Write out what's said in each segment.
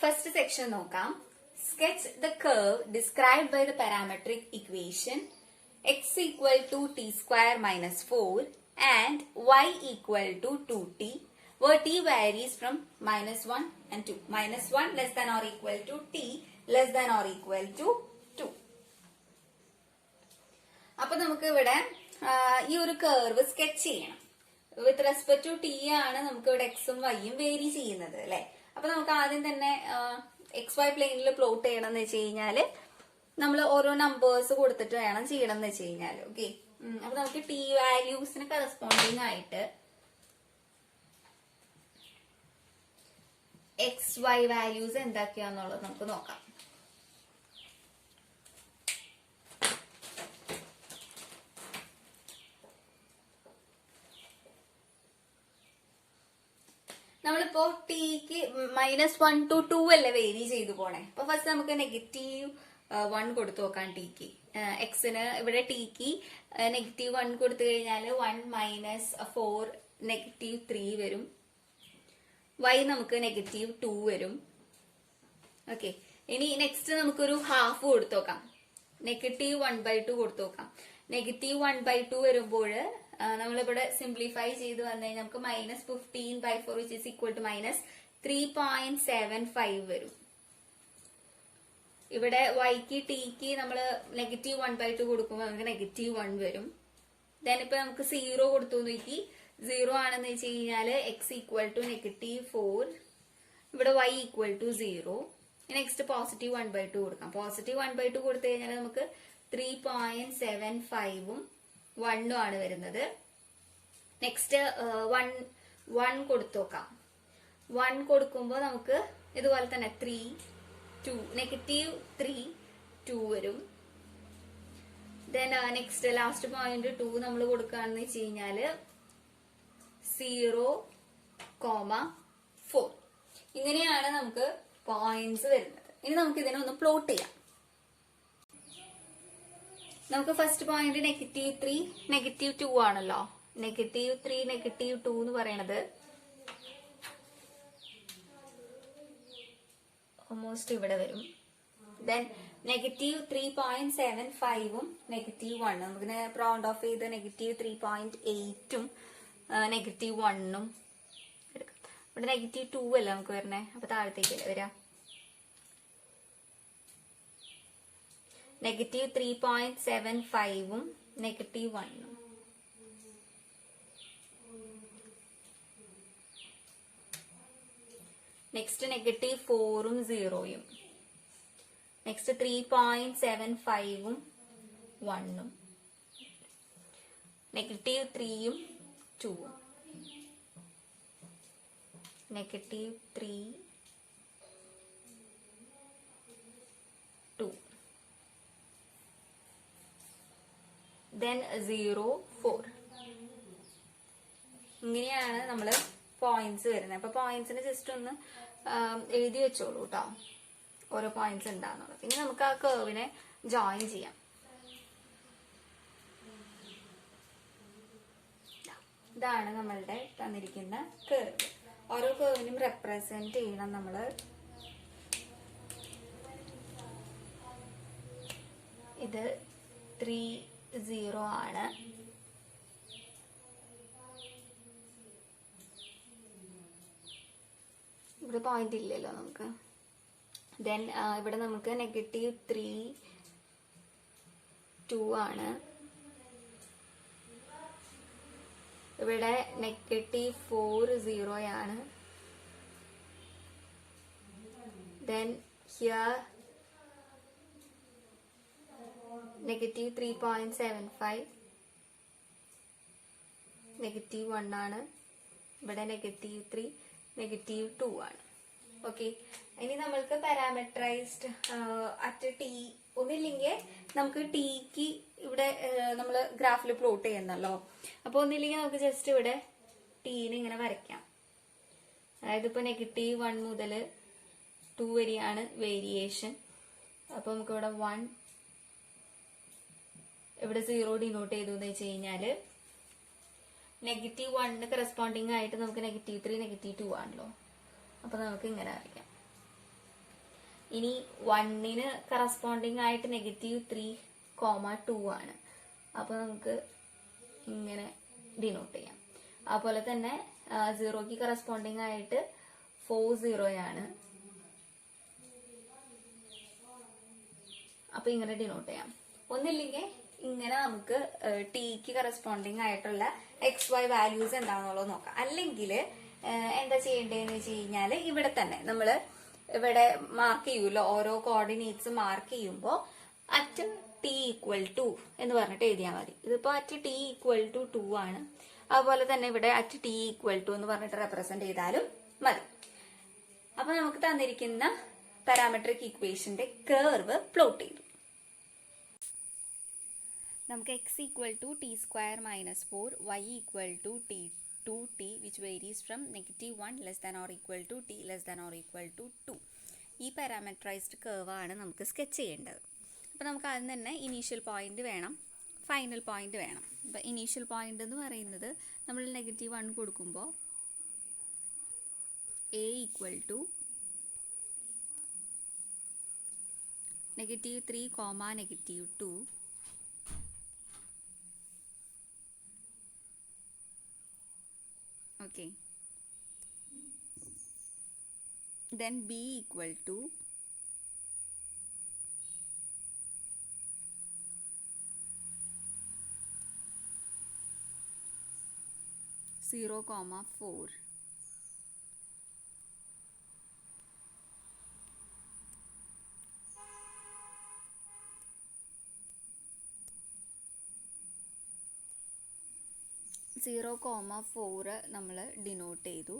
First section നോക്കാം. Sketch the curve described by the parametric equation x equal to t square minus 4 and y equal to 2t where t varies from minus 1 and 2. Minus 1 less than or equal to t less than or equal to 2. അപ്പൊ നമുക്ക് ഇവിടെ ഈ ഒരു curve sketch ചെയ്യണം. With respect to T ആണ് നമുക്ക് ഇവിടെ എക്സും വൈയും വേരി ചെയ്യുന്നത് അല്ലെ. അപ്പൊ നമുക്ക് ആദ്യം തന്നെ എക്സ് വൈ പ്ലെയിനിൽ പ്ലോട്ട് ചെയ്യണം എന്ന് വെച്ച് കഴിഞ്ഞാല് നമ്മൾ ഓരോ നമ്പേഴ്സ് കൊടുത്തിട്ട് വേണം ചെയ്യണം എന്ന് വെച്ച് കഴിഞ്ഞാല്. ഓക്കെ, അപ്പൊ നമുക്ക് ടി വാല്യൂസിന് കറസ്പോണ്ടിങ് ആയിട്ട് എക്സ് വൈ വാല്യൂസ് എന്തൊക്കെയാന്നുള്ളത് നമുക്ക് നോക്കാം. നമ്മളിപ്പോ ടിക്ക് -1 to 2 അല്ലേ വേരി ചെയ്തു പോണേ. അപ്പൊ ഫസ്റ്റ് നമുക്ക് -1 കൊടുത്തു നോക്കാം. ടിക്ക് എക്സിന് ഇവിടെ ടിക്ക് -1 കൊടുത്തു കഴിഞ്ഞാല് 1 - 4 -3 വരും. y നമുക്ക് -2 വരും. ഓക്കെ, ഇനി നെക്സ്റ്റ് നമുക്കൊരു ഹാഫ് കൊടുത്തു നോക്കാം. -1/2 കൊടുത്തു നോക്കാം. -1/2 വരുമ്പോൾ നമ്മളിവിടെ സിംപ്ലിഫൈ ചെയ്ത് വന്നു കഴിഞ്ഞാൽ നമുക്ക് -15/4 which is equal to -3.75 വരും. ഇവിടെ വൈക്ക് ടിക്ക് നമ്മള് -1/2 കൊടുക്കുമ്പോൾ നമുക്ക് -1 വരും. ദെൻ ഇപ്പൊ നമുക്ക് 0 കൊടുത്തു നോക്കി. 0 ആണെന്ന് വെച്ച് കഴിഞ്ഞാല് x ഈക്വൽ ടു -4, ഇവിടെ y ഈക്വൽ ടു 0. നെക്സ്റ്റ് +1/2 കൊടുക്കാം. +1/2 കൊടുത്തു കഴിഞ്ഞാൽ നമുക്ക് 3.75ഉം 1 ആണ് വരുന്നത്. നെക്സ്റ്റ് 1 കൊടുത്തു നോക്കാം. 1 കൊടുക്കുമ്പോൾ നമുക്ക് ഇതുപോലെ തന്നെ -3 2 വരും. ദെൻ നെക്സ്റ്റ് ലാസ്റ്റ് പോയിന്റ് 2 നമ്മൾ കൊടുക്കുകയാണെന്ന് വെച്ച് കഴിഞ്ഞാല് 0,4. ഇങ്ങനെയാണ് നമുക്ക് പോയിന്റ്സ് വരുന്നത്. ഇനി നമുക്ക് ഇതിനെ ഒന്ന് പ്ലോട്ട് ചെയ്യാം. നമുക്ക് ഫസ്റ്റ് പോയിന്റ് -3 -2 ആണല്ലോ. -3 -2 എന്ന് പറയണത് ഓൾമോസ്റ്റ് ഇവിടെ വരും. ദെൻ -3.75ഉം -1 നമുക്ക് റൗണ്ട് ഓഫ് ചെയ്ത് -3.8ഉം -1ഉം എടുക്കാം. ഇവിടെ -2 അല്ല നമുക്ക് വരണേ. അപ്പൊ താഴത്തേക്കല്ലേ വരാം. -3.75ഉം -1ഉം. നെക്സ്റ്റ് -4ഉം 0യും. നെക്സ്റ്റ് 3.75ഉം 1ഉം. -3യും 2ഉം. -3 2. ദെൻ 0 4. ഇങ്ങനെയാണ് നമ്മള് പോയിന്റ്സ് വരുന്നത്. അപ്പൊ പോയിന്റ്സിന് ജസ്റ്റ് ഒന്ന് എഴുതി വെച്ചോളൂ കേട്ടോ, ഓരോ പോയിന്റ്സ് ഉണ്ടാകുന്നുള്ളത്. ഇനി നമുക്ക് ആ കർവിനെ ജോയിൻ ചെയ്യാം. ഇതാണ് നമ്മളുടെ തന്നിരിക്കുന്ന കർവ്. ഓരോ കർവിനും റെപ്രസെന്റ് ചെയ്യണം നമ്മള്. ഇത് 3 0 ആണ്. ഇവിടെ പോയിന്റ് ഇല്ലല്ലോ നമുക്ക്. ദെൻ ഇവിടെ നമുക്ക് -3 2 ആണ്. ഇവിടെ -4 0 ആണ്. ദെൻ ഹിയർ -3.75 -1 ആണ്. ഇവിടെ -3 -2 ആണ്. ഓക്കെ, ഇനി നമ്മൾക്ക് പാരാമീറ്ററൈസ്ഡ് അറ്റ് ടി ഒന്നില്ലെങ്കിൽ നമുക്ക് ടിക്ക് ഇവിടെ നമ്മള് ഗ്രാഫിൽ പ്ലോട്ട് ചെയ്യുന്നല്ലോ. അപ്പൊ ഒന്നില്ലെങ്കിൽ നമുക്ക് ജസ്റ്റ് ഇവിടെ ടീനെ ഇങ്ങനെ വരയ്ക്കാം. അതായത് ഇപ്പൊ -1 മുതൽ 2 വരെയാണ് വേരിയേഷൻ. അപ്പൊ നമുക്ക് ഇവിടെ 1 ഇവിടെ 0 ഡിനോട്ട് ചെയ്തു എന്ന് വെച്ച് കഴിഞ്ഞാല് -1 കറസ്പോണ്ടിങ് ആയിട്ട് നമുക്ക് -3 -2 ആണല്ലോ. അപ്പൊ നമുക്ക് ഇങ്ങനെ അറിയാം. ഇനി 1ന് കറസ്പോണ്ടിങ് ആയിട്ട് -3,2 ആണ്. അപ്പൊ നമുക്ക് ഇങ്ങനെ ഡിനോട്ട് ചെയ്യാം. അതുപോലെ തന്നെ 0ക്ക് കറസ്പോണ്ടിങ് ആയിട്ട് 4 ആണ്. അപ്പൊ ഇങ്ങനെ ഡിനോട്ട് ചെയ്യാം. ഒന്നില്ലെങ്കിൽ ഇങ്ങനെ നമുക്ക് ടിക്ക് കറസ്പോണ്ടിങ് ആയിട്ടുള്ള XY വാല്യൂസ് എന്താണെന്നുള്ളത് നോക്കാം. അല്ലെങ്കിൽ എന്താ ചെയ്യേണ്ടതെന്ന് വെച്ച് കഴിഞ്ഞാൽ ഇവിടെ തന്നെ നമ്മള് ഇവിടെ മാർക്ക് ചെയ്യൂല്ലോ, ഓരോ കോർഡിനേറ്റ്സ് മാർക്ക് ചെയ്യുമ്പോൾ അറ്റ് t=2 എന്ന് പറഞ്ഞിട്ട് എഴുതിയാൽ മതി. ഇതിപ്പോ അറ്റ് t=2 ആണ്. അതുപോലെ തന്നെ ഇവിടെ അറ്റ് t=2 എന്ന് പറഞ്ഞിട്ട് റെപ്രസെന്റ് ചെയ്താലും മതി. അപ്പൊ നമുക്ക് തന്നിരിക്കുന്ന പാരാമെട്രിക് ഇക്വേഷന്റെ കർവ് പ്ലോട്ട് ചെയ്തു. നമുക്ക് x = t² - 4, y = t2t which varies from -1 less than or equal to t less than or equal to 2. ഈ പാരാമെട്രൈസ്ഡ് കർവ് ആണ് നമുക്ക് സ്കെച്ച് ചെയ്യേണ്ടത്. അപ്പോൾ നമുക്ക് ആദ്യം തന്നെ ഇനീഷ്യൽ പോയിന്റ് വേണം, ഫൈനൽ പോയിന്റ് വേണം. അപ്പോൾ ഇനീഷ്യൽ പോയിന്റ് എന്ന് പറയുന്നത് നമ്മൾ -1 കൊടുക്കുമ്പോൾ a = -3, -2. Okay. Then b = 0,4. (0,4) നമ്മൾ ഡിനോട്ട് ചെയ്തു.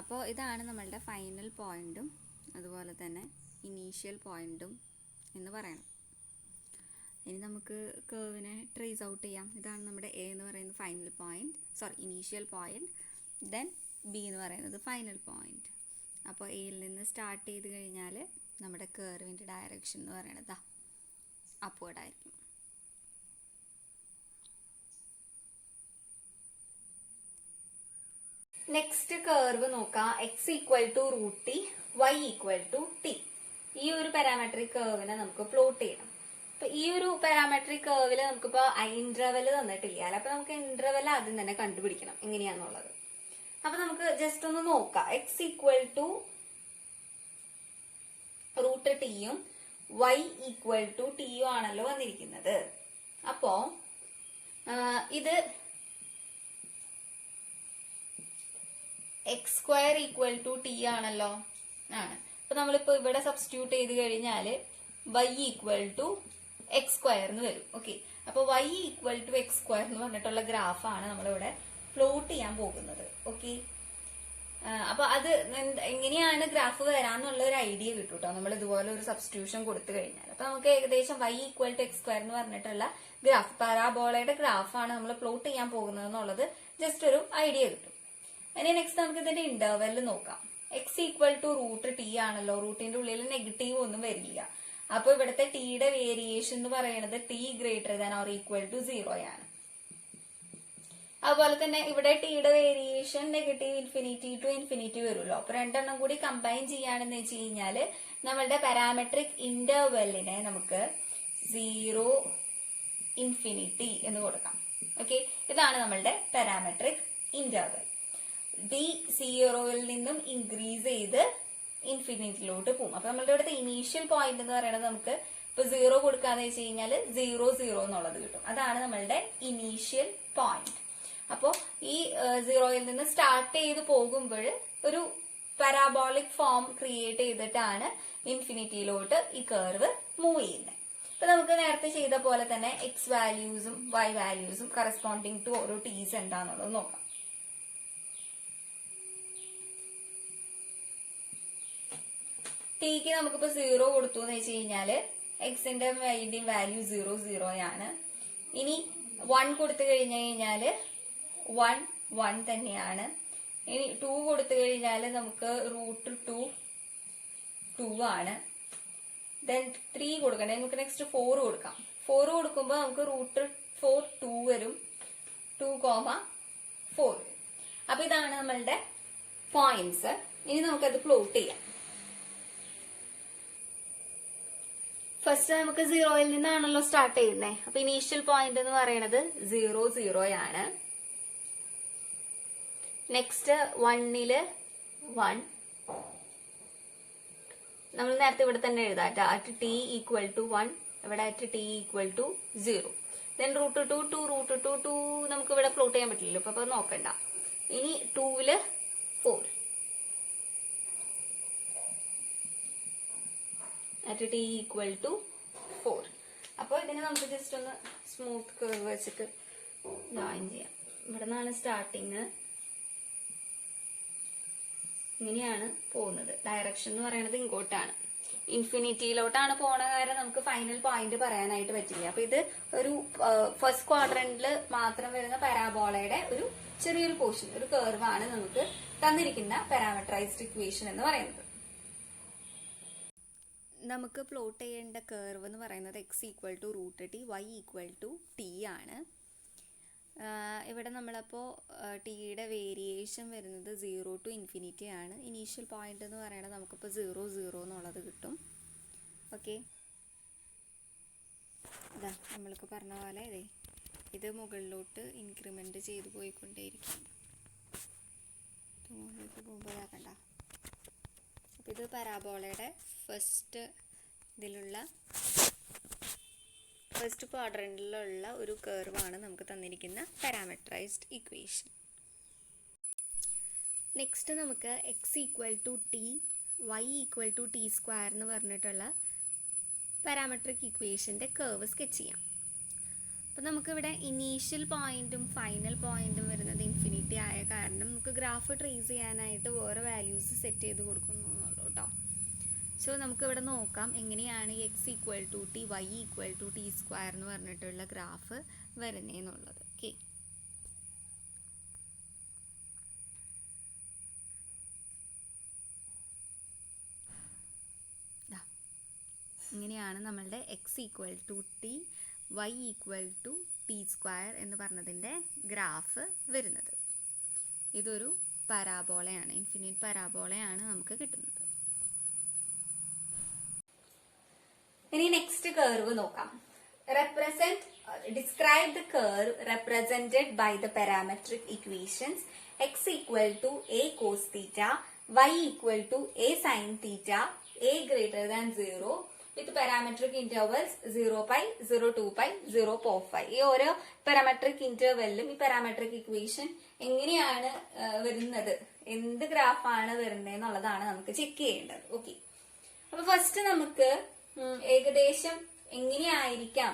അപ്പോൾ ഇതാണ് നമ്മളുടെ ഫൈനൽ പോയിന്റും അതുപോലെ തന്നെ ഇനീഷ്യൽ പോയിന്റും എന്ന് പറയണം. ഇനി നമുക്ക് കർവിനെ ട്രേസ് ഔട്ട് ചെയ്യാം. ഇതാണ് നമ്മുടെ എ എന്ന് പറയുന്നത് final point, initial point. Then B എന്ന് പറയുന്നത് ഫൈനൽ പോയിന്റ്. അപ്പോൾ എയിൽ നിന്ന് സ്റ്റാർട്ട് ചെയ്ത് കഴിഞ്ഞാൽ നമ്മുടെ കർവിൻ്റെ ഡയറക്ഷൻ എന്ന് പറയുന്നത് അപ്വേർഡ് ആയിരിക്കും. നെക്സ്റ്റ് കർവ് നോക്കാം. x = √t, y = t. ഈ ഒരു പാരാമെട്രിക് കർവിനെ നമുക്ക് പ്ലോട്ട് ചെയ്യണം. അപ്പൊ ഈ ഒരു പാരാമെട്രിക് കർവില് നമുക്കിപ്പോ ഇന്റർവെൽ തന്നിട്ടില്ല. അപ്പൊ നമുക്ക് ഇന്റർവെൽ ആദ്യം തന്നെ കണ്ടുപിടിക്കണം എങ്ങനെയാന്നുള്ളത്. അപ്പൊ നമുക്ക് ജസ്റ്റ് ഒന്ന് നോക്കാം. x = √t യും y = t യും ആണല്ലോ വന്നിരിക്കുന്നത്. അപ്പോ ഇത് x² = t ആണല്ലോ ആണ്. അപ്പൊ നമ്മളിപ്പോ ഇവിടെ സബ്സ്റ്റിറ്റ്യൂട്ട് ചെയ്ത് കഴിഞ്ഞാല് y = x² എന്ന് വരും. ഓക്കെ, അപ്പൊ y = x² എന്ന് പറഞ്ഞിട്ടുള്ള ഗ്രാഫാണ് നമ്മളിവിടെ പ്ലോട്ട് ചെയ്യാൻ പോകുന്നത്. ഓക്കെ, അപ്പൊ അത് എങ്ങനെയാണ് ഗ്രാഫ് വരാന്നുള്ള ഒരു ഐഡിയ കിട്ടും കേട്ടോ നമ്മൾ ഇതുപോലെ ഒരു സബ്സ്റ്റിറ്റ്യൂഷൻ കൊടുത്തു കഴിഞ്ഞാൽ. അപ്പൊ നമുക്ക് ഏകദേശം y = x² എന്ന് പറഞ്ഞിട്ടുള്ള ഗ്രാഫ്, പാരാബോളയുടെ ഗ്രാഫാണ് നമ്മൾ പ്ലോട്ട് ചെയ്യാൻ പോകുന്നത് എന്നുള്ളത് ജസ്റ്റ് ഒരു ഐഡിയ കിട്ടും. ഇനി നെക്സ്റ്റ് നമുക്ക് ഇതിന്റെ ഇന്റർവെൽ നോക്കാം. x = √t ആണല്ലോ, റൂട്ടിന്റെ ഉള്ളിൽ നെഗറ്റീവ് ഒന്നും വരില്ല. അപ്പൊ ഇവിടുത്തെ ടിയുടെ വേരിയേഷൻ എന്ന് പറയുന്നത് t ≥ 0 ആണ്. അതുപോലെ തന്നെ ഇവിടെ ടിയുടെ വേരിയേഷൻ -∞ to ∞ വരുമല്ലോ. അപ്പൊ രണ്ടെണ്ണം കൂടി കമ്പൈൻ ചെയ്യാണെന്ന് വെച്ച് കഴിഞ്ഞാല് നമ്മളുടെ പാരാമെട്രിക് ഇന്റർവെല്ലിനെ നമുക്ക് 0, ∞ എന്ന് കൊടുക്കാം. ഓക്കെ, ഇതാണ് നമ്മളുടെ പാരാമെട്രിക് ഇന്റർവെൽ. d 0ൽ നിന്നും ഇൻക്രീസ് ചെയ്ത് ഇൻഫിനിറ്റിയിലോട്ട് പോകും. അപ്പൊ നമ്മളുടെ ഇവിടുത്തെ ഇനീഷ്യൽ പോയിന്റ് എന്ന് പറയുന്നത് നമുക്ക് ഇപ്പൊ 0 കൊടുക്കാന്ന് വെച്ച് കഴിഞ്ഞാൽ 0, 0 എന്നുള്ളത് കിട്ടും. അതാണ് നമ്മളുടെ ഇനീഷ്യൽ പോയിന്റ്. അപ്പോ ഈ 0ൽ നിന്ന് സ്റ്റാർട്ട് ചെയ്ത് പോകുമ്പോൾ ഒരു പാരാബോളിക് ഫോം ക്രിയേറ്റ് ചെയ്തിട്ടാണ് ഇൻഫിനിറ്റിയിലോട്ട് ഈ കർവ് മൂവ് ചെയ്യുന്നത്. അപ്പൊ നമുക്ക് നേരത്തെ ചെയ്ത പോലെ തന്നെ x വാല്യൂസും y വാല്യൂസും കറസ്പോണ്ടിങ് ടു ഓരോ ടീസ് എന്താണെന്നുള്ളത് നോക്കാം. ടിക്ക് നമുക്കിപ്പോ 0 കൊടുത്തു എന്ന് വെച്ച് കഴിഞ്ഞാല് എക്സിന്റെ വൈന്റെയും വാല്യൂ 0, 0 ആണ്. ഇനി 1 കൊടുത്തു കഴിഞ്ഞു കഴിഞ്ഞാല് 1, 1 തന്നെയാണ്. ഇനി 2 കൊടുത്തു കഴിഞ്ഞാല് നമുക്ക് √2, 2 ആണ്. ദെൻ 3 കൊടുക്കണ്ടേ, നമുക്ക് നെക്സ്റ്റ് 4 കൊടുക്കാം. 4 കൊടുക്കുമ്പോൾ നമുക്ക് √4, 2 വരും, 2,4. അപ്പൊ ഇതാണ് നമ്മളുടെ പോയിന്റ്സ്. ഇനി നമുക്കത് പ്ലോട്ട് ചെയ്യാം. ഫസ്റ്റ് നമുക്ക് 0-ൽ നിന്നാണല്ലോ സ്റ്റാർട്ട് ചെയ്യുന്നത്. അപ്പൊ ഇനീഷ്യൽ പോയിന്റ് എന്ന് പറയുന്നത് 0, 0 ആണ്. നെക്സ്റ്റ് 1-ല് 1 നമ്മൾ നേരത്തെ ഇവിടെ തന്നെ എഴുതാം. അറ്റ് t ഈക്വൽ ടു 1, ഇവിടെ at t equal to 0. Then √2 2 √2 2 നമുക്ക് ഇവിടെ പ്ലോട്ട് ചെയ്യാൻ പറ്റില്ലല്ലോ, അപ്പൊ നോക്കണ്ട. ഇനി 2-ല് 4 അറ്റ് t ഈക്വൽ ടു 4. അപ്പോൾ ഇതിനെ നമുക്ക് ജസ്റ്റ് ഒന്ന് സ്മൂത്ത് കർവ് വെച്ചിട്ട് ജോയിൻ ചെയ്യാം. ഇവിടെ നിന്നാണ് സ്റ്റാർട്ടിങ്, ഇങ്ങനെയാണ് പോകുന്നത്. ഡയറക്ഷൻ എന്ന് പറയുന്നത് ഇങ്ങോട്ടാണ്, ഇൻഫിനിറ്റിയിലോട്ടാണ് പോണ കാരണം നമുക്ക് ഫൈനൽ പോയിന്റ് പറയാനായിട്ട് പറ്റില്ല. അപ്പൊ ഇത് ഒരു ഫസ്റ്റ് ക്വാഡ്രന്റിൽ മാത്രം വരുന്ന പാരാബോളയുടെ ഒരു ചെറിയൊരു പോർഷൻ, ഒരു കർവ് ആണ് നമുക്ക് തന്നിരിക്കുന്ന പാരാമെട്രൈസ്ഡ് ഇക്വേഷൻ എന്ന് പറയുന്നത്. നമുക്ക് പ്ലോട്ട് ചെയ്യേണ്ട കർവ് എന്ന് പറയുന്നത് x equal to √t, y equal to t ആണ്. ഇവിടെ നമ്മളപ്പോൾ ടിയുടെ വേരിയേഷൻ വരുന്നത് 0 to ഇൻഫിനിറ്റി ആണ്. ഇനീഷ്യൽ പോയിന്റ് എന്ന് പറയുന്നത് നമുക്കിപ്പോൾ 0, 0 എന്നുള്ളത് കിട്ടും. ഓക്കെ, ഇതാ നമ്മൾക്ക് പറഞ്ഞ പോലെ ഇത് മുകളിലോട്ട് ഇൻക്രിമെന്റ് ചെയ്ത് പോയിക്കൊണ്ടേയിരിക്കും. മുകളിലേക്ക് പോകുമ്പോൾ ഇതാക്കണ്ട. അപ്പം ഇത് പരാബോളയുടെ ഫസ്റ്റ് ക്വാഡ്രന്റിലുള്ള ഒരു കർവാണ് നമുക്ക് തന്നിരിക്കുന്ന പാരാമെട്രൈസ്ഡ് ഇക്വേഷൻ. നെക്സ്റ്റ് നമുക്ക് x equal to t, y equal to t² എന്ന് പറഞ്ഞിട്ടുള്ള പാരാമെട്രിക് ഇക്വേഷൻ്റെ കർവ് സ്കെച്ച് ചെയ്യാം. അപ്പം നമുക്കിവിടെ ഇനീഷ്യൽ പോയിന്റും ഫൈനൽ പോയിന്റും വരുന്നത് ഇൻഫിനിറ്റി ആയ കാരണം നമുക്ക് ഗ്രാഫ് ട്രേസ് ചെയ്യാനായിട്ട് വേറെ വാല്യൂസ് സെറ്റ് ചെയ്ത് കൊടുക്കുന്നുള്ളൂ കേട്ടോ. സോ നമുക്കിവിടെ നോക്കാം എങ്ങനെയാണ് x equal to t, y equal to t² എന്ന് പറഞ്ഞിട്ടുള്ള ഗ്രാഫ് വരുന്നതെന്നുള്ളത്. ഓക്കെ, ഇങ്ങനെയാണ് നമ്മളുടെ x equal to t, y equal to t² എന്ന് പറഞ്ഞതിൻ്റെ ഗ്രാഫ് വരുന്നത്. ഇതൊരു പരാബോളയാണ്, ഇൻഫിനിറ്റ് പരാബോളയാണ് നമുക്ക് കിട്ടുന്നത്. ഇനി നെക്സ്റ്റ് കർവ് നോക്കാം. Describe the curve represented by the parametric equations x equal to a cos theta, y equal to a sin theta, a greater than 0 with parametric intervals 0π, 0,2π, 0.5. ഈ ഓരോ പാരാമെട്രിക് ഇന്റർവെല്ലും ഈ parametric equation എങ്ങനെയാണ് വരുന്നത്, എന്ത് ഗ്രാഫാണ് വരുന്നത് എന്നുള്ളതാണ് നമുക്ക് ചെക്ക് ചെയ്യേണ്ടത്. ഓക്കെ, അപ്പൊ ഫസ്റ്റ് നമുക്ക് ഏകദേശം എങ്ങനെയായിരിക്കാം,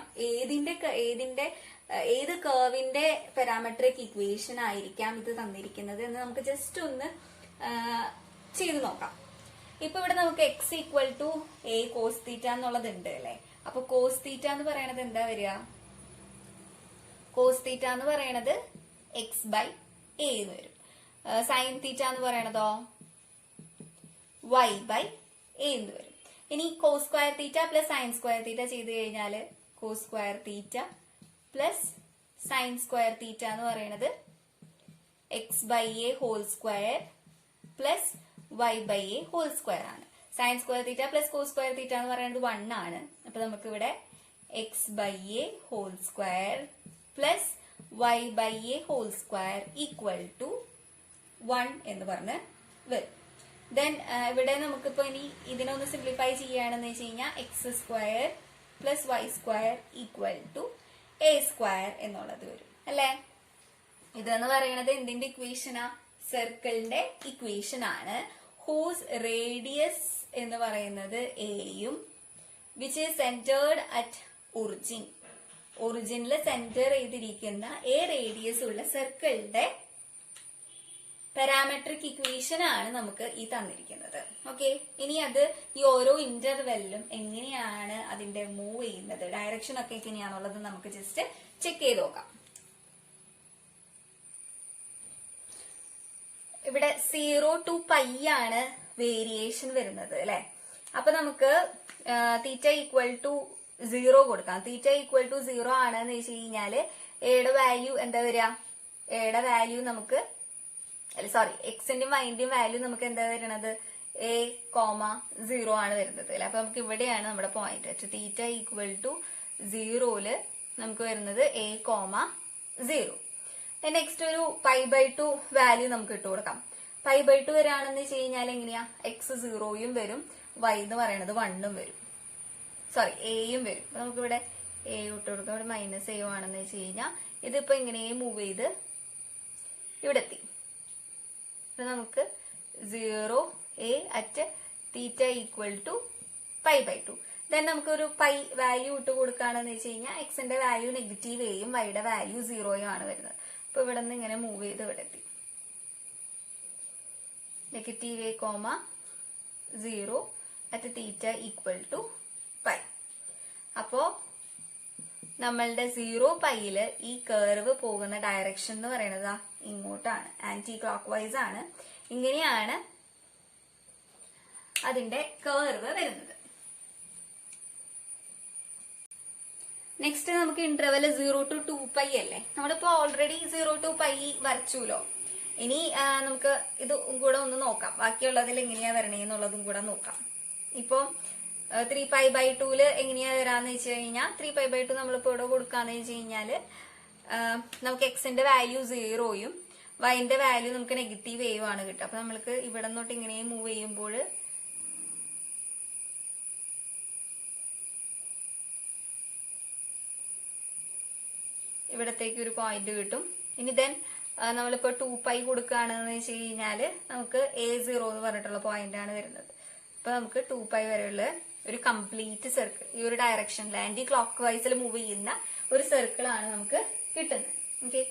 ഏത് കർവിന്റെ പാരാമെട്രിക് ഇക്വേഷൻ ആയിരിക്കാം ഇത് തന്നിരിക്കുന്നത് എന്ന് നമുക്ക് ജസ്റ്റ് ഒന്ന് ചെയ്തു നോക്കാം. ഇപ്പൊ ഇവിടെ നമുക്ക് x equal to a cos θ എന്നുള്ളത് ഉണ്ട് അല്ലെ. അപ്പൊ cos θ എന്ന് പറയണത് എന്താ വരിക? cos θ എന്ന് പറയണത് x/a എന്ന് വരും. sin θ എന്ന് പറയണതോ y/a എന്ന് വരും. ഇനി cos square theta plus sine square theta ചെയ്ത് കഴിഞ്ഞാൽ cos square theta plus sine square theta എന്ന് പറയുന്നത് x/a whole square plus y/a whole square ആണ്. Sine square theta plus cos square theta എന്ന് പറയുന്നത് 1 ആണ്. അപ്പൊ നമുക്ക് ഇവിടെ x/a whole square plus y/a whole square equal to 1 എന്ന് പറഞ്ഞ് വരും. ദെൻ ഇവിടെ നമുക്കിപ്പോ ഇനി ഇതിനൊന്ന് സിംപ്ലിഫൈ ചെയ്യുകയാണെന്ന് വെച്ച് കഴിഞ്ഞാൽ x² plus y² equal to a² എന്നുള്ളത് വരും അല്ലെ. ഇതെന്ന് പറയുന്നത് എന്തിന്റെ ഇക്വേഷനാ? സർക്കിളിന്റെ ഇക്വേഷൻ ആണ്. ഹൂസ് റേഡിയസ് എന്ന് പറയുന്നത് എയും വിച്ച് ഈസ് സെന്റേർഡ് അറ്റ് ഒറിജിനിൽ സെന്റർ ചെയ്തിരിക്കുന്ന എ റേഡിയസ് ഉള്ള സർക്കിളിന്റെ പാരാമെട്രിക് ഇക്വേഷൻ ആണ് നമുക്ക് ഈ തന്നിരിക്കുന്നത്. ഓക്കെ, ഇനി അത് ഈ ഓരോ ഇന്റർവെല്ലിലും എങ്ങനെയാണ് അതിന്റെ മൂവ് ചെയ്യുന്നത്, ഡയറക്ഷൻ ഒക്കെ എങ്ങനെയാണുള്ളത് നമുക്ക് ജസ്റ്റ് ചെക്ക് ചെയ്ത് നോക്കാം. ഇവിടെ 0 to π ആണ് വേരിയേഷൻ വരുന്നത് അല്ലെ. അപ്പൊ നമുക്ക് തീറ്റ ഈക്വൽ ടു 0 കൊടുക്കാം. തീറ്റ ഈക്വൽ ടു 0 ആണെന്ന് വെച്ച് കഴിഞ്ഞാല് എയുടെ വാല്യൂ എന്താ വരിക? എയുടെ വാല്യൂ നമുക്ക് എക്സിന്റെയും വൈന്റെയും വാല്യൂ നമുക്ക് എന്താ വരുന്നത്? എ കോമ 0 ആണ് വരുന്നത് അല്ലെ. അപ്പൊ നമുക്ക് ഇവിടെയാണ് നമ്മുടെ point. At theta equal to 0 നമുക്ക് വരുന്നത് എ കോമ 0. നെക്സ്റ്റ് ഒരു π/2 വാല്യൂ നമുക്ക് ഇട്ട് കൊടുക്കാം. π/2 വരാണെന്ന് വെച്ച് കഴിഞ്ഞാൽ എങ്ങനെയാ, എക്സ് 0 വരും, y എന്ന് പറയുന്നത് 1 വരും, സോറി എയും വരും. നമുക്ക് ഇവിടെ എ ഇട്ട് കൊടുക്കാം. ഇവിടെ മൈനസ് എ ആണെന്ന് വെച്ച് കഴിഞ്ഞാൽ ഇതിപ്പോ ഇങ്ങനെ മൂവ് ചെയ്ത് ഇവിടെ എത്തി. നമുക്ക് 0 a at theta equal to π/2. Then നമുക്ക് ഒരു പൈ വാല്യൂ ഇട്ട് കൊടുക്കുകയാണെന്ന് വെച്ച് കഴിഞ്ഞാൽ എക്സിന്റെ വാല്യൂ നെഗറ്റീവ് എയും വൈയുടെ വാല്യൂ 0 ആണ് വരുന്നത്. അപ്പൊ ഇവിടെ നിന്ന് ഇങ്ങനെ മൂവ് ചെയ്ത് ഇവിടെ എത്തി. Negative a comma 0 at theta equal to pi. അപ്പോ നമ്മളുടെ 0 പൈയില് ഈ കർവ് പോകുന്ന ഡയറക്ഷൻ എന്ന് പറയുന്നത് ഇങ്ങോട്ടാണ്, ആന്റി ക്ലോക്ക് വൈസ് ആണ്. ഇങ്ങനെയാണ് അതിന്റെ കർവ് വരുന്നത്. നെക്സ്റ്റ് നമുക്ക് ഇന്റർവെൽ 0 to 2π അല്ലേ. നമ്മളിപ്പോ ഓൾറെഡി 0 to π വരച്ചുല്ലോ. ഇനി നമുക്ക് ഇത് കൂടെ ഒന്ന് നോക്കാം, ബാക്കിയുള്ളതിൽ എങ്ങനെയാ വരണേന്നുള്ളതും കൂടെ നോക്കാം. ഇപ്പൊ 3π/2 എങ്ങനെയാ വരാന്ന് വെച്ച് കഴിഞ്ഞാൽ 3π/2 നമ്മളിപ്പോ ഇവിടെ കൊടുക്കാന്ന് വെച്ച് കഴിഞ്ഞാല് നമുക്ക് എക്സിന്റെ വാല്യൂ 0യും വൈന്റെ വാല്യൂ നമുക്ക് നെഗറ്റീവ് എയും ആണ് കിട്ടുക. അപ്പൊ നമ്മൾക്ക് ഇവിടെ നിന്നോട്ട് ഇങ്ങനെ മൂവ് ചെയ്യുമ്പോൾ ഇവിടത്തേക്ക് ഒരു പോയിന്റ് കിട്ടും. ഇനി ദെൻ നമ്മളിപ്പോ 2π കൊടുക്കുകയാണെന്ന് വെച്ച് കഴിഞ്ഞാല് നമുക്ക് A0 എന്ന് പറഞ്ഞിട്ടുള്ള പോയിന്റ് ആണ് വരുന്നത്. അപ്പൊ നമുക്ക് 2π വരെയുള്ള ഒരു കംപ്ലീറ്റ് സർക്കിൾ ഈ ഒരു ഡയറക്ഷനിൽ ആന്റി ക്ലോക്ക് വൈസിൽ മൂവ് ചെയ്യുന്ന ഒരു സർക്കിൾ ആണ് നമുക്ക് കിട്ടുന്നത്. ഓക്കെ,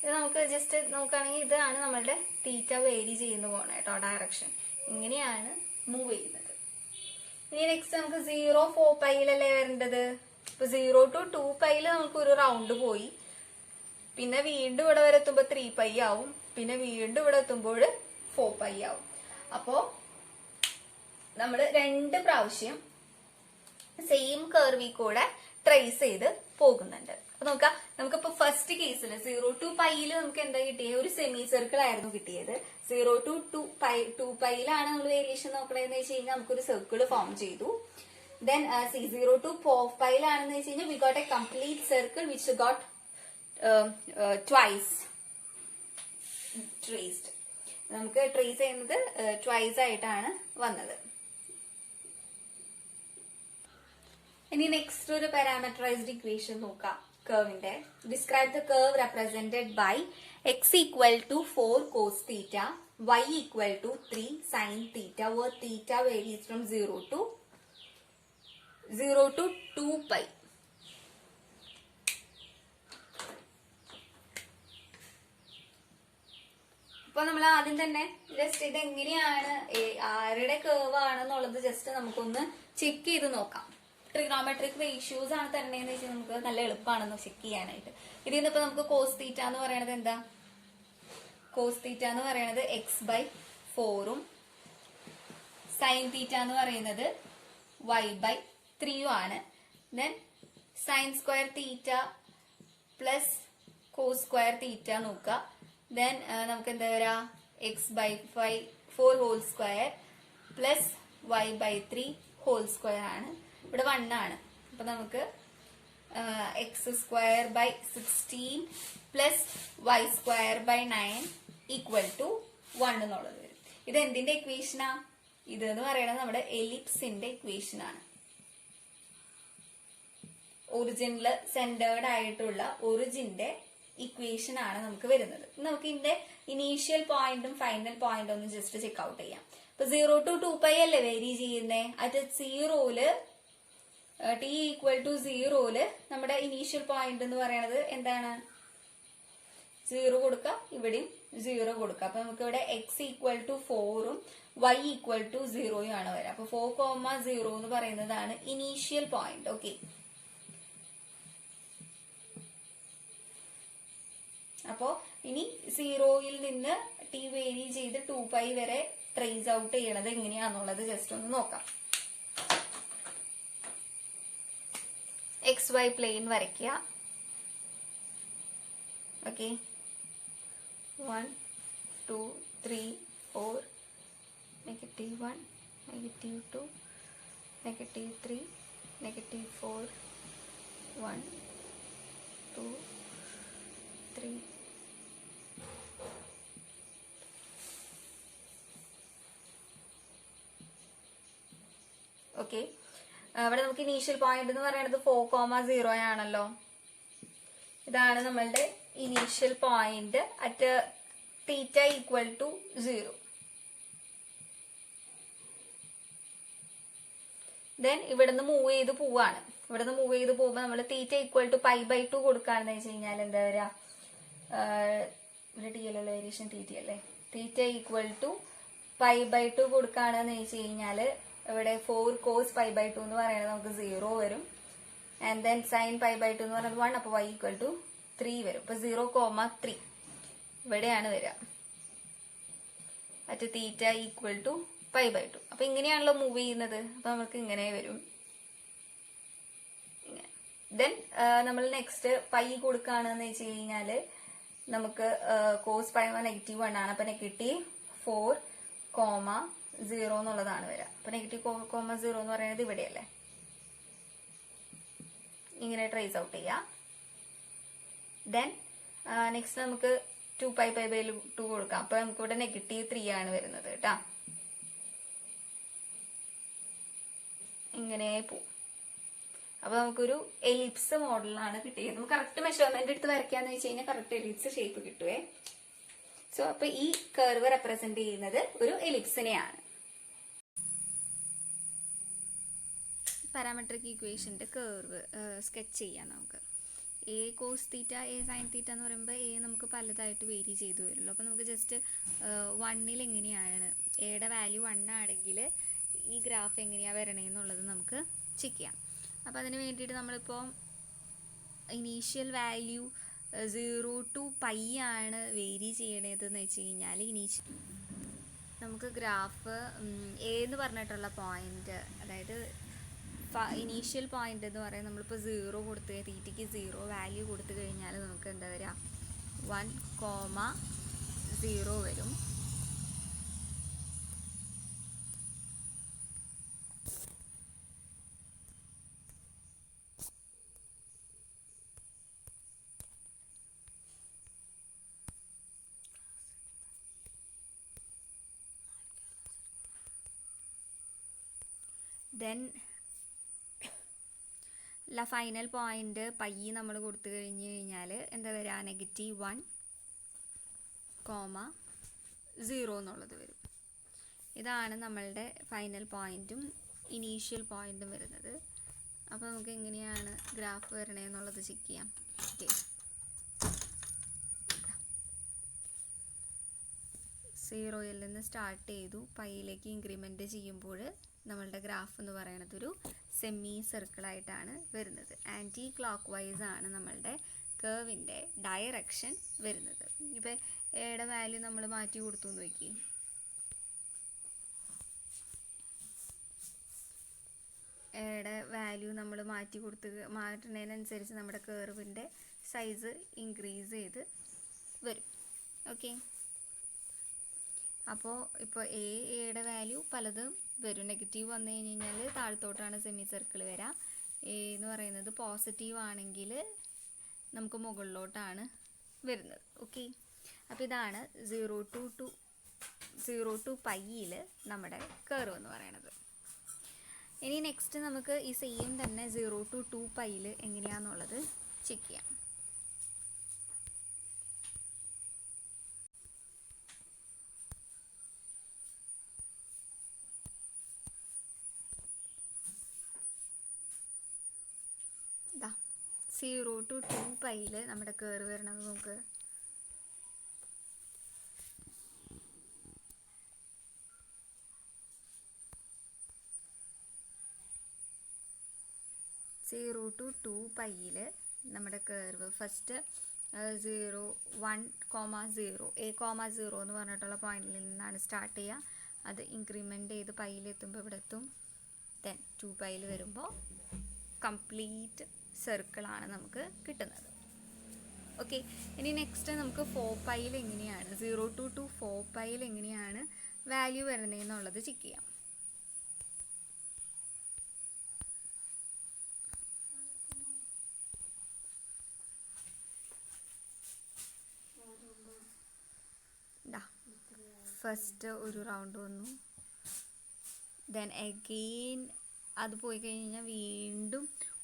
ഇത് നമുക്ക് ജസ്റ്റ് നോക്കുകയാണെങ്കിൽ ഇതാണ് നമ്മളുടെ തീറ്റ വേരി ചെയ്യുന്ന പോണ കേട്ടോ ഡയറക്ഷൻ. ഇങ്ങനെയാണ് മൂവ് ചെയ്യുന്നത്. ഇനി നെക്സ്റ്റ് നമുക്ക് 0 4πയിലല്ലേ വരേണ്ടത്. ഇപ്പൊ 0 to 2πയില് നമുക്ക് ഒരു റൗണ്ട് പോയി, പിന്നെ വീണ്ടും ഇവിടെ വരെ എത്തുമ്പോ 3π ആവും, പിന്നെ വീണ്ടും ഇവിടെ എത്തുമ്പോൾ 4π ആവും. അപ്പോ നമ്മള് 2 പ്രാവശ്യം സെയിം കർവിൽ കൂടെ ട്രേസ് ചെയ്ത് പോകുന്നുണ്ട്. അപ്പൊ നോക്കാം, നമുക്കിപ്പോ ഫസ്റ്റ് കേസിൽ 0 to πയില് നമുക്ക് എന്താ കിട്ടിയത്, ഒരു സെമി സർക്കിൾ ആയിരുന്നു കിട്ടിയത്. 0 to 2πയിലാണ് നമ്മൾ വേരിയേഷൻ നോക്കണതെന്ന് വെച്ച് കഴിഞ്ഞാൽ നമുക്കൊരു സർക്കിൾ ഫോം ചെയ്തു. ദെൻ 0 to 4πയിലാണെന്ന് വെച്ച് കഴിഞ്ഞാൽ we got a complete circle which got twice traced. നമുക്ക് ട്രേസ് ചെയ്യുന്നത് ട്വൈസ് ആയിട്ടാണ് വന്നത്. ഇനി നെക്സ്റ്റ് ഒരു പാരാമീറ്ററൈസ്ഡ് ഇക്വേഷൻ നോക്കാം കർവിന്റെ. Describe the curve represented by x equal to 4 cos theta, y equal to 3 sin theta, where theta varies from 0 to 2π. അപ്പൊ നമ്മൾ ആദ്യം തന്നെ ജസ്റ്റ് ഇത് എങ്ങനെയാണ് ആരുടെ കർവ് ആണെന്നുള്ളത് ജസ്റ്റ് നമുക്കൊന്ന് ചെക്ക് ചെയ്ത് നോക്കാം. ട്രിഗണോമെട്രിക് റേഷ്യോസ് ആണ് തരണേന്ന് വെച്ചാൽ നമുക്ക് നല്ല എളുപ്പമാണെന്ന് ചെക്ക് ചെയ്യാനായിട്ട്. ഇതിൽ നിന്ന് ഇപ്പൊ നമുക്ക് കോസ് തീറ്റ എന്ന് പറയണത് എന്താ, കോസ് തീറ്റ എന്ന് പറയുന്നത് x/4ഉം സൈൻ തീറ്റ എന്ന് പറയുന്നത് y/3 ആണ്. Then sine square theta plus cos square theta നോക്കുക. ദെൻ നമുക്ക് എന്താ വരാ, x/4 whole square plus y/3 whole square ആണ്. ഇവിടെ 1 ആണ്. അപ്പൊ നമുക്ക് x²/16 plus y²/9 equal to 1 എന്നുള്ളത് വരും. ഇത് എന്തിന്റെ ഇക്വേഷനാ, ഇത് എന്ന് പറയുന്നത് നമ്മുടെ എലിപ്സിന്റെ ഇക്വേഷൻ ആണ്. ഒറിജിനിൽ സെന്റേർഡ് ആയിട്ടുള്ള ഒറിജിന്റെ ഇക്വേഷൻ ആണ് നമുക്ക് വരുന്നത്. നമുക്ക് ഇതിന്റെ ഇനീഷ്യൽ പോയിന്റും ഫൈനൽ പോയിന്റും ഒന്ന് ജസ്റ്റ് ചെക്ക് ഔട്ട് ചെയ്യാം. ഇപ്പൊ 0 to 2π അല്ലേ വേരി ചെയ്യുന്നേ. അറ്റ് 0ല് t ഈക്വൽ ടു 0ല് നമ്മുടെ ഇനീഷ്യൽ പോയിന്റ് എന്ന് പറയുന്നത് എന്താണ്, 0 കൊടുക്കുക, ഇവിടെയും 0 കൊടുക്കുക. അപ്പൊ നമുക്ക് ഇവിടെ x ഈക്വൽ ടു 4ഉം y ഈക്വൽ ടു 0യും ആണ് വരിക. അപ്പൊ 4,0 എന്ന് പറയുന്നതാണ് ഇനീഷ്യൽ പോയിന്റ്. ഓക്കെ, അപ്പോ ഇനി 0യിൽ നിന്ന് t വേരി ചെയ്ത് 2π വരെ ട്രേസ് ഔട്ട് ചെയ്യണത് എങ്ങനെയാന്നുള്ളത് ജസ്റ്റ് ഒന്ന് നോക്കാം. XY പ്ലെയിൻ വരയ്ക്കുക. ഓക്കെ, 1 2 3 4 -2 -1, -2, -3, -4, 1, 2, 3. ഓക്കെ, ഇവിടെ നമുക്ക് ഇനീഷ്യൽ പോയിന്റ് എന്ന് പറയുന്നത് 4,0 ആണല്ലോ. ഇതാണ് നമ്മളുടെ initial point at theta equal to 0. Then ഇവിടുന്ന് മൂവ് ചെയ്ത് പോവാണ്. ഇവിടുന്ന് മൂവ് ചെയ്ത് പോകുമ്പോൾ നമ്മൾ തീറ്റ ഈക്വൽ ടു π/2 കൊടുക്കുകയാണെന്ന് വെച്ച് കഴിഞ്ഞാൽ എന്താ വരിക? ഇവിടെ ടി എൽ വേരിയേഷൻ ടി ടി അല്ലേ. തീറ്റ ഈക്വൽ ടു π/2 കൊടുക്കുകയാണെന്ന് വെച്ച് കഴിഞ്ഞാൽ ഇവിടെ 4 cos π/2 എന്ന് പറയുന്നത് നമുക്ക് 0 വരും. ആൻഡ് ദെൻ സൈൻ π/2 എന്ന് പറയുന്നത് 1. അപ്പോൾ y ഈക്വൽ ടു 3 വരും. അപ്പൊ 0,3 ഇവിടെയാണ് വരിക അറ്റ് തീറ്റ ഈക്വൽ ടു π/2. അപ്പൊ ഇങ്ങനെയാണല്ലോ മൂവ് ചെയ്യുന്നത്. അപ്പൊ നമുക്ക് ഇങ്ങനെ വരും. ദെൻ നമ്മൾ നെക്സ്റ്റ് പൈ കൊടുക്കുകയാണെന്ന് വെച്ച് കഴിഞ്ഞാല് നമുക്ക് കോസ് π -1 ആണ്. അപ്പൊ -4,0 എന്നുള്ളതാണ് വരിക. അപ്പൊ -4,0 എന്ന് പറയുന്നത് ഇവിടെയല്ലേ. ഇങ്ങനെ ട്രേസ് ഔട്ട് ചെയ്യാം. ദെൻ നെക്സ്റ്റ് നമുക്ക് 2π/2 കൊടുക്കാം. അപ്പൊ നമുക്ക് ഇവിടെ -3 ആണ് വരുന്നത് കേട്ടാ. ഇങ്ങനെ പോവും. അപ്പൊ നമുക്കൊരു എലിപ്സ് മോഡലാണ് കിട്ടിയത്. നമുക്ക് കറക്റ്റ് മെഷർമെന്റ് എടുത്ത് വരയ്ക്കാന്ന് വെച്ച് കഴിഞ്ഞാൽ കറക്റ്റ് എലിപ്സ് ഷേപ്പ് കിട്ടുവേ. സോ അപ്പൊ ഈ കർവ് റെപ്രസെന്റ് ചെയ്യുന്നത് ഒരു എലിപ്സിനെയാണ്. പാരാമെട്രിക് ഈക്വേഷന്റെ കർവ് സ്കെച്ച് ചെയ്യാം നമുക്ക്. A cos theta, a sine theta എന്ന് പറയുമ്പോൾ എ നമുക്ക് പലതായിട്ട് വേരി ചെയ്തു വരുമല്ലോ. അപ്പോൾ നമുക്ക് ജസ്റ്റ് 1ൽ എങ്ങനെയാണ് എയുടെ വാല്യൂ 1 ആണെങ്കിൽ ഈ ഗ്രാഫ് എങ്ങനെയാണ് വരണേന്നുള്ളത് നമുക്ക് ചെക്ക് ചെയ്യാം. അപ്പോൾ അതിന് വേണ്ടിയിട്ട് നമ്മളിപ്പോൾ ഇനീഷ്യൽ വാല്യൂ 0 to π ആണ് വേരി ചെയ്യണതെന്ന് വെച്ച് കഴിഞ്ഞാൽ നമുക്ക് ഗ്രാഫ് എ എന്ന് പറഞ്ഞിട്ടുള്ള പോയിന്റ്, അതായത് ഇനീഷ്യൽ പോയിന്റ് എന്ന് പറയുന്നത് നമ്മളിപ്പോൾ 0 കൊടുത്ത് തീറ്റയ്ക്ക് 0 വാല്യൂ കൊടുത്തു കഴിഞ്ഞാൽ നമുക്ക് എന്താ വരിക? 1,0 വരും. ദെൻ ഫൈനൽ പോയിന്റ് പൈ നമ്മൾ കൊടുത്തു കഴിഞ്ഞ് കഴിഞ്ഞാൽ എന്താ വരിക? -1,0 എന്നുള്ളത് വരും. ഇതാണ് നമ്മളുടെ ഫൈനൽ പോയിന്റും ഇനീഷ്യൽ പോയിന്റും വരുന്നത്. അപ്പോൾ നമുക്ക് എങ്ങനെയാണ് ഗ്രാഫ് വരണേന്നുള്ളത് ചെക്ക് ചെയ്യാം. ഓക്കെ, 0ൽ നിന്ന് സ്റ്റാർട്ട് ചെയ്തു പൈയിലേക്ക് ഇൻക്രിമെന്റ് ചെയ്യുമ്പോൾ നമ്മളുടെ ഗ്രാഫ് എന്ന് പറയുന്നത് ഒരു സെമി സർക്കിളായിട്ടാണ് വരുന്നത്. ആൻറ്റി ക്ലോക്ക് വൈസ് ആണ് നമ്മളുടെ കർവിൻ്റെ ഡയറക്ഷൻ വരുന്നത്. ഇപ്പം എയുടെ വാല്യൂ നമ്മൾ മാറ്റി കൊടുത്തു എന്ന് നോക്കി. എയുടെ വാല്യൂ നമ്മൾ മാറ്റുന്നതിനനുസരിച്ച് നമ്മുടെ കർവിൻ്റെ സൈസ് ഇൻക്രീസ് ചെയ്ത് വരും. ഓക്കെ, അപ്പോൾ ഇപ്പോൾ എയുടെ വാല്യൂ പലതും വരും. നെഗറ്റീവ് വന്നു കഴിഞ്ഞ് കഴിഞ്ഞാൽ താഴത്തോട്ടാണ് സെമി സർക്കിൾ വരിക. എ എന്ന് പറയുന്നത് പോസിറ്റീവ് ആണെങ്കിൽ നമുക്ക് മുകളിലോട്ടാണ് വരുന്നത്. ഓക്കെ, അപ്പോൾ ഇതാണ് 0 to പൈയിൽ നമ്മുടെ കർവ് എന്ന് പറയുന്നത്. ഇനി നെക്സ്റ്റ് നമുക്ക് ഈ സെയിം തന്നെ 0 to 2 പൈയിൽ എങ്ങനെയാണെന്നുള്ളത് ചെക്ക് ചെയ്യാം. ഇതാ 0 to 2 പൈയിൽ നമ്മുടെ കർവ് വരണത് നമുക്ക് 0 to 2 പൈയിൽ നമ്മുടെ കർവ് ഫസ്റ്റ് 0, 1,0 a,0 എന്ന് പറഞ്ഞിട്ടുള്ള പോയിന്റിൽ നിന്നാണ് സ്റ്റാർട്ട് ചെയ്യുക. അത് ഇൻക്രിമെൻ്റ് ചെയ്ത് പൈയിലെത്തുമ്പോൾ ഇവിടെ എത്തും. ദെൻ 2 പൈയിൽ വരുമ്പോൾ കംപ്ലീറ്റ് സർക്കിളാണ് നമുക്ക് കിട്ടുന്നത്. ഓക്കെ, ഇനി നെക്സ്റ്റ് നമുക്ക് 4 പൈയിൽ എങ്ങനെയാണ് 0 to 4 പൈയിൽ എങ്ങനെയാണ് വാല്യൂ വരുന്നതെന്നുള്ളത് ചെക്ക് ചെയ്യാം. ഫസ്റ്റ് ഒരു റൗണ്ട് വന്നു, ദെൻ അഗെയിൻ അത് പോയി കഴിഞ്ഞാൽ വീണ്ടും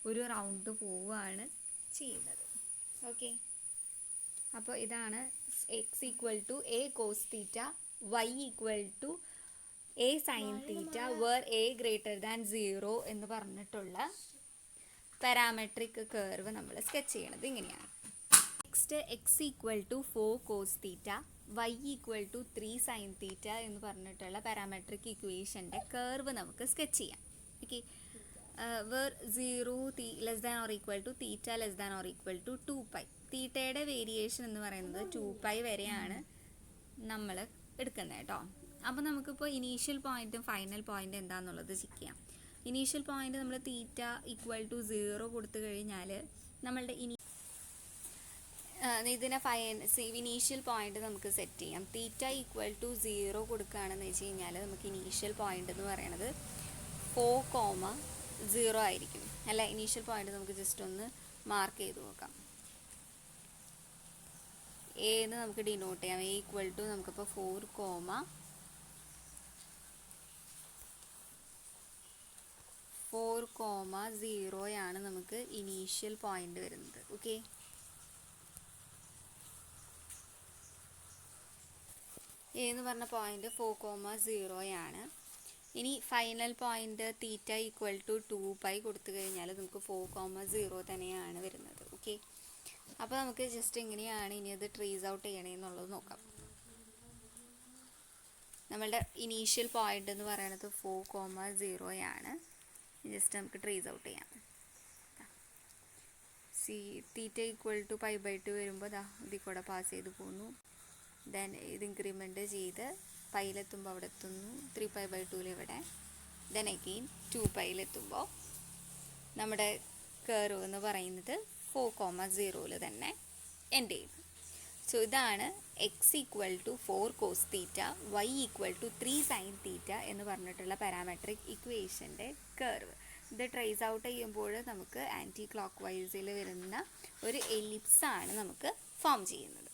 ഒരു റൗണ്ട് പോവുകയാണ് ചെയ്യുന്നത്. ഓക്കെ, അപ്പോൾ ഇതാണ് x equal to a cos theta, y equal to a sine theta where a greater than 0 എന്ന് പറഞ്ഞിട്ടുള്ള പാരാമെട്രിക് കർവ് നമ്മൾ സ്കെച്ച് ചെയ്യണത് ഇങ്ങനെയാണ്. Next x equal to 4 cos theta, y equal to 3 sine theta എന്ന് പറഞ്ഞിട്ടുള്ള parametric ഇക്വേഷൻ്റെ curve നമുക്ക് sketch ചെയ്യാം. Okay, where 0 less than or equal to theta less than or equal to 2π. തീറ്റയുടെ വേരിയേഷൻ എന്ന് പറയുന്നത് 2π വരെയാണ് നമ്മൾ എടുക്കുന്നത് കേട്ടോ. അപ്പോൾ നമുക്കിപ്പോൾ ഇനീഷ്യൽ പോയിൻറ്റും ഫൈനൽ പോയിൻ്റ് എന്താണെന്നുള്ളത് ചെക്ക് ചെയ്യാം. ഇനീഷ്യൽ പോയിൻ്റ് നമ്മൾ തീറ്റ ഈക്വൽ ടു 0 കൊടുത്തു കഴിഞ്ഞാൽ നമ്മളുടെ ഇതിനെ ഇനീഷ്യൽ പോയിന്റ് നമുക്ക് സെറ്റ് ചെയ്യാം. തീറ്റ ഈക്വൽ ടു 0 കൊടുക്കുകയാണെന്ന് വെച്ച് കഴിഞ്ഞാൽ നമുക്ക് ഇനീഷ്യൽ പോയിന്റ് എന്ന് പറയുന്നത് 4,0 ആയിരിക്കും അല്ല. ഇനീഷ്യൽ പോയിന്റ് നമുക്ക് ജസ്റ്റ് ഒന്ന് മാർക്ക് ചെയ്ത് നോക്കാം. എ എന്ന് നമുക്ക് ഡിനോട്ട് ചെയ്യാം. എ ഈക്വൽ ടു നമുക്കിപ്പോൾ 4,0 നമുക്ക് ഇനീഷ്യൽ പോയിന്റ് വരുന്നത്. ഓക്കെ, എ എന്ന് പറഞ്ഞ പോയിന്റ് 4,0 ഇനി final point theta equal to 2π കൊടുത്തു കഴിഞ്ഞാൽ നമുക്ക് 4,0 തന്നെയാണ് വരുന്നത്. ഓക്കെ, അപ്പോൾ നമുക്ക് ജസ്റ്റ് എങ്ങനെയാണ് ഇനി അത് ട്രേസ് ഔട്ട് ചെയ്യണമെന്നുള്ളത് നോക്കാം. നമ്മളുടെ ഇനീഷ്യൽ പോയിന്റ് എന്ന് പറയുന്നത് 4,0 ജസ്റ്റ് നമുക്ക് ട്രേസ് ഔട്ട് ചെയ്യാം. തീറ്റ ഈക്വൽ ടു π/2 വരുമ്പോൾ ഇതിൽ കൂടെ പാസ് ചെയ്ത് പോകുന്നു. ദെൻ ഇത് ഇൻക്രിമെൻ്റ് ചെയ്ത് പൈയിലെത്തുമ്പോൾ അവിടെ എത്തുന്നു, 3π/2 ഇവിടെ. ദെൻ അഗെയിൻ 2πയിലെത്തുമ്പോൾ നമ്മുടെ കർവ് എന്ന് പറയുന്നത് 4,0 തന്നെ എൻഡ് ചെയ്യുന്നു. സോ ഇതാണ് x equal to 4 cos theta, y equal to 3 sine theta എന്ന് പറഞ്ഞിട്ടുള്ള പാരാമെട്രിക് ഇക്വേഷൻ്റെ കർവ്. ഇത് ട്രേസ് ഔട്ട് ചെയ്യുമ്പോൾ നമുക്ക് ആൻറ്റി ക്ലോക്ക് വൈസിൽ വരുന്ന ഒരു എലിപ്സാണ് നമുക്ക് ഫോം ചെയ്യുന്നത്.